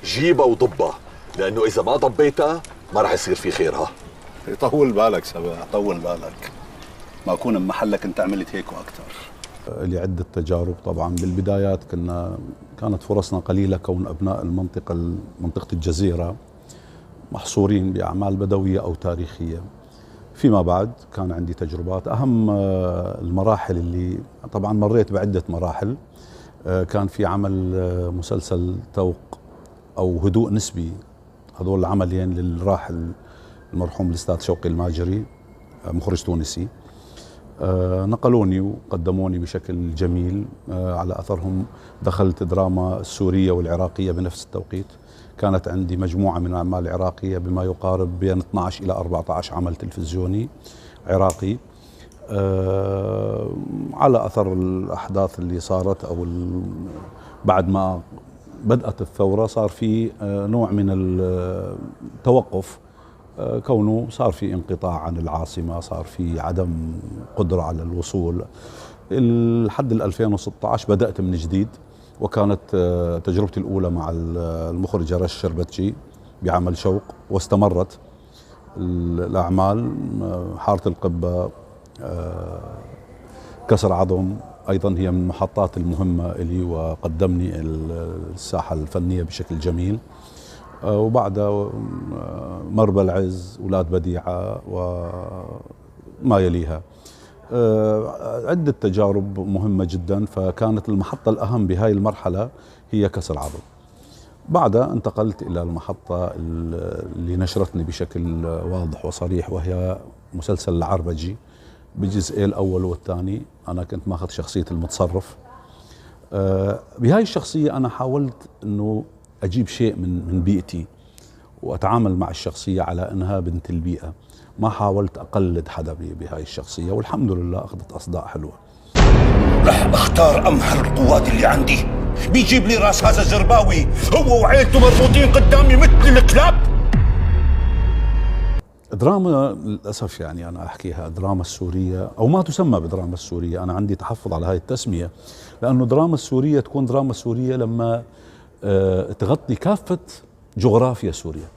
جيبها وضبها، لأنه إذا ما ضبيتها ما رح يصير في خيرها. طول بالك سبع، طول بالك. ما أكون بمحلك أنت عملت هيك وأكثر. لي عدة تجارب طبعا. بالبدايات كانت فرصنا قليلة كون أبناء منطقة الجزيرة محصورين بأعمال بدوية أو تاريخية. فيما بعد كان عندي تجربات. أهم المراحل اللي طبعا مريت بعدة مراحل، كان في عمل مسلسل توق أو هدوء نسبي، هذول العملين للراحل المرحوم الأستاذ شوقي الماجري، مخرج تونسي. نقلوني وقدموني بشكل جميل. على أثرهم دخلت دراما السورية والعراقية بنفس التوقيت. كانت عندي مجموعة من الأعمال العراقية بما يقارب بين 12 إلى 14 عمل تلفزيوني عراقي. على أثر الأحداث اللي صارت أو بعد ما بدأت الثورة صار في نوع من التوقف، كونه صار في انقطاع عن العاصمة، صار في عدم قدرة على الوصول. لحد 2016 بدأت من جديد، وكانت تجربتي الأولى مع المخرجة رش شربتشي بعمل شوق، واستمرت الأعمال حارة القبة، كسر عظم أيضا هي من المحطات المهمة لي وقدمني الساحة الفنية بشكل جميل. وبعدها مربى العز، أولاد بديعة وما يليها. عدة تجارب مهمة جدا، فكانت المحطة الأهم بهاي المرحلة هي كسر عظم. بعدها انتقلت إلى المحطة اللي نشرتني بشكل واضح وصريح، وهي مسلسل العربجي بجزئين الأول والثاني. أنا كنت ماخذ شخصية المتصرف. بهاي الشخصية أنا حاولت أنه أجيب شيء من بيئتي وأتعامل مع الشخصية على أنها بنت البيئة. ما حاولت أقلد حدا بهاي الشخصية، والحمد لله أخذت أصداء حلوة. رح أختار أمهر القوات اللي عندي. بيجيب لي راس هذا الزرباوي هو وعيلته مربوطين قدامي مثل الكلاب. دراما للأسف، يعني أنا أحكيها دراما السورية أو ما تسمى بدراما السورية، أنا عندي تحفظ على هاي التسمية، لأنه دراما السورية تكون دراما سورية لما تغطي كافة جغرافيا سوريا.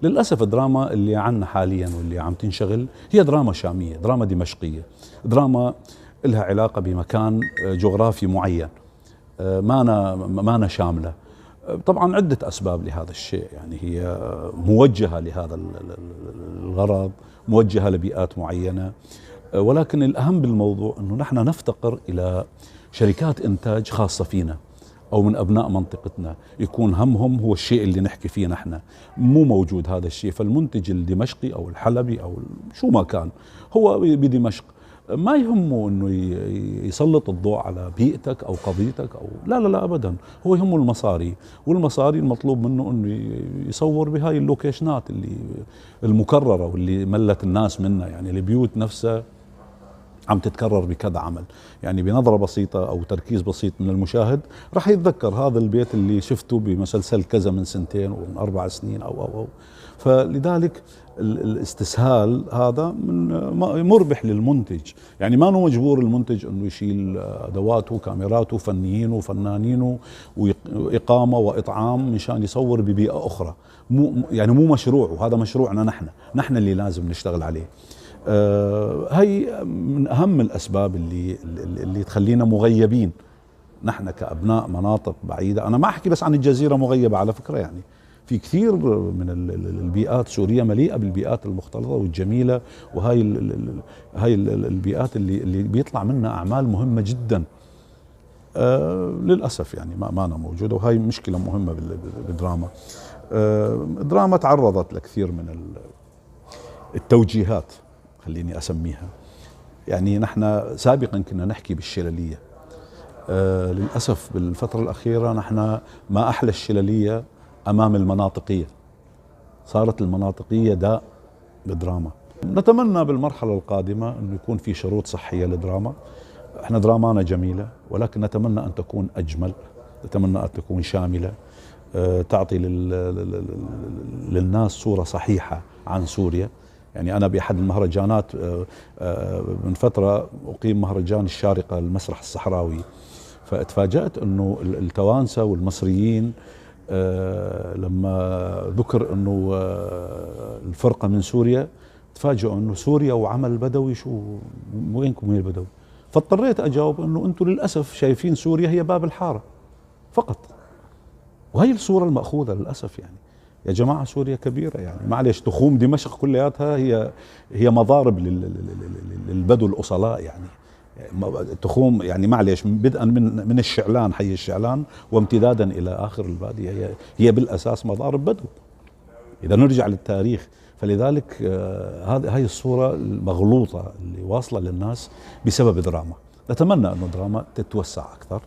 للأسف الدراما اللي عنا حاليا واللي عم تنشغل هي دراما شامية، دراما دمشقية، دراما لها علاقة بمكان جغرافي معين، ما شاملة. طبعا عدة أسباب لهذا الشيء، يعني هي موجهة لهذا الغرض، موجهة لبيئات معينة. ولكن الأهم بالموضوع أنه نحن نفتقر إلى شركات إنتاج خاصة فينا أو من أبناء منطقتنا، يكون همهم هو الشيء اللي نحكي فيه نحن. مو موجود هذا الشيء، فالمنتج الدمشقي أو الحلبي أو شو ما كان هو بدمشق ما يهمه أنه يسلط الضوء على بيئتك أو قضيتك أو لا أبدا، هو يهمه المصاري. والمصاري المطلوب منه أنه يصور بهاي اللوكيشنات اللي المكررة واللي ملت الناس منها، يعني البيوت نفسها عم تتكرر بكذا عمل. يعني بنظرة بسيطة أو تركيز بسيط من المشاهد رح يتذكر هذا البيت اللي شفته بمسلسل كذا من 2 ومن 4 سنين أو. فلذلك الاستسهال هذا مربح للمنتج، يعني ما هو مجبور المنتج أنه يشيل أدواته وكاميراته وفنيين وفنانين وإقامة وإطعام مشان يصور ببيئة أخرى. مو مشروع، وهذا مشروعنا نحن اللي لازم نشتغل عليه. هي من أهم الأسباب اللي تخلينا مغيبين نحن كأبناء مناطق بعيدة. أنا ما أحكي بس عن الجزيرة مغيبة على فكرة، يعني في كثير من البيئات سوريا مليئة بالبيئات المختلطة والجميلة، وهاي البيئات اللي بيطلع منها أعمال مهمة جدا. للأسف يعني ما أنا موجودة، وهاي مشكلة مهمة بالدراما. الدراما تعرضت لكثير من التوجيهات، خليني أسميها. يعني نحن سابقا كنا نحكي بالشللية، للأسف بالفترة الأخيرة نحن ما أحلى الشللية أمام المناطقية. صارت المناطقية داء بالدراما. نتمنى بالمرحلة القادمة أنه يكون في شروط صحية للدراما. احنا درامانا جميلة، ولكن نتمنى أن تكون أجمل، نتمنى أن تكون شاملة، تعطي للناس صورة صحيحة عن سوريا. يعني أنا بأحد المهرجانات من فترة أقيم مهرجان الشارقة المسرح الصحراوي، فاتفاجأت أنه التوانسة والمصريين لما ذكر أنه الفرقة من سوريا، تفاجئوا أنه سوريا وعمل بدوي، شو وينكم هي البدوي؟ فاضطريت أجاوب أنه أنتم للأسف شايفين سوريا هي باب الحارة فقط، وهي الصورة المأخوذة للأسف. يعني يا جماعة سوريا كبيرة، يعني معلش تخوم دمشق كلياتها هي مضارب للبدو الأصلاء، يعني تخوم يعني معلش بدءا من الشعلان، حي الشعلان، وامتدادا إلى آخر البادية، هي بالأساس مضارب بدو إذا نرجع للتاريخ. فلذلك هاي الصورة المغلوطة اللي واصلة للناس بسبب دراما. نتمنى أنه دراما تتوسع أكثر،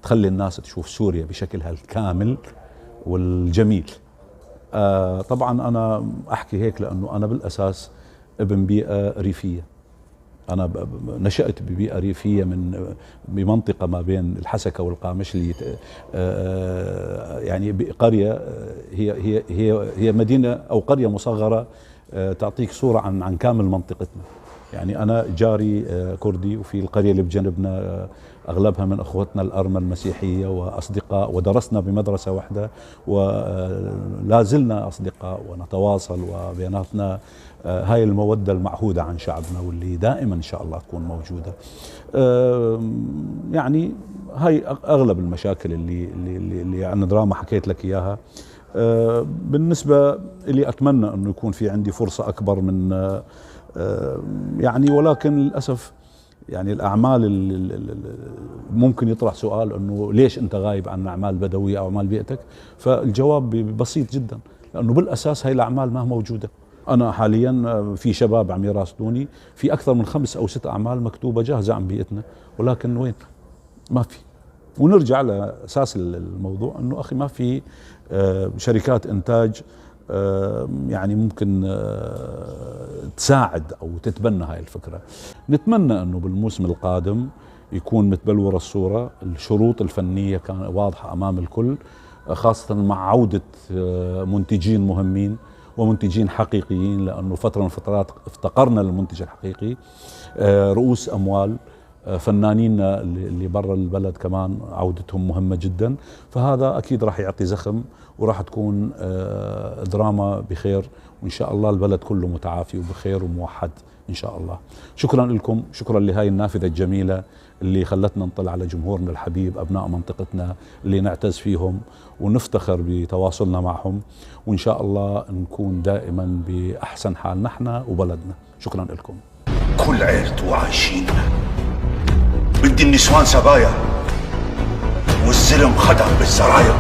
تخلي الناس تشوف سوريا بشكلها الكامل والجميل. طبعا أنا أحكي هيك لأنه أنا بالأساس ابن بيئة ريفية. أنا نشأت ببيئة ريفية بمنطقة ما بين الحسكة والقامشلي، يعني قرية هي مدينة أو قرية مصغرة تعطيك صورة عن كامل منطقتنا. يعني أنا جاري كردي، وفي القرية اللي بجنبنا أغلبها من أخوتنا الأرمن المسيحية وأصدقاء، ودرسنا بمدرسة واحدة ولا زلنا أصدقاء ونتواصل، وبيناتنا هاي المودة المعهودة عن شعبنا واللي دائما إن شاء الله تكون موجودة. يعني هاي أغلب المشاكل اللي عن دراما حكيت لك إياها. بالنسبة لي أتمنى أنه يكون في عندي فرصة أكبر من يعني، ولكن للأسف يعني الأعمال ممكن يطرح سؤال أنه ليش أنت غايب عن أعمال بدوية أو أعمال بيئتك؟ فالجواب بسيط جدا، لأنه بالأساس هاي الأعمال ما موجودة. أنا حاليا في شباب عم يراسلوني في أكثر من 5 أو 6 أعمال مكتوبة جاهزة عن بيئتنا، ولكن وين؟ ما في. ونرجع لأساس الموضوع أنه أخي ما في شركات إنتاج يعني ممكن تساعد أو تتبنى هاي الفكرة. نتمنى أنه بالموسم القادم يكون متبلورة الصورة، الشروط الفنية كان واضحة أمام الكل، خاصة مع عودة منتجين مهمين ومنتجين حقيقيين، لأنه فترة من الفترات افتقرنا للمنتج الحقيقي. رؤوس أموال، فنانين اللي برا البلد كمان عودتهم مهمة جدا. فهذا أكيد راح يعطي زخم، وراح تكون دراما بخير، وإن شاء الله البلد كله متعافي وبخير وموحد إن شاء الله. شكرا لكم، شكرا لهاي النافذة الجميلة اللي خلتنا نطلع على جمهورنا الحبيب، أبناء منطقتنا اللي نعتز فيهم ونفتخر بتواصلنا معهم، وإن شاء الله نكون دائما بأحسن حال نحن وبلدنا. شكرا لكم. كل عيلته عايشين، بدي النسوان سبايا والزلم خدم بالسرايا.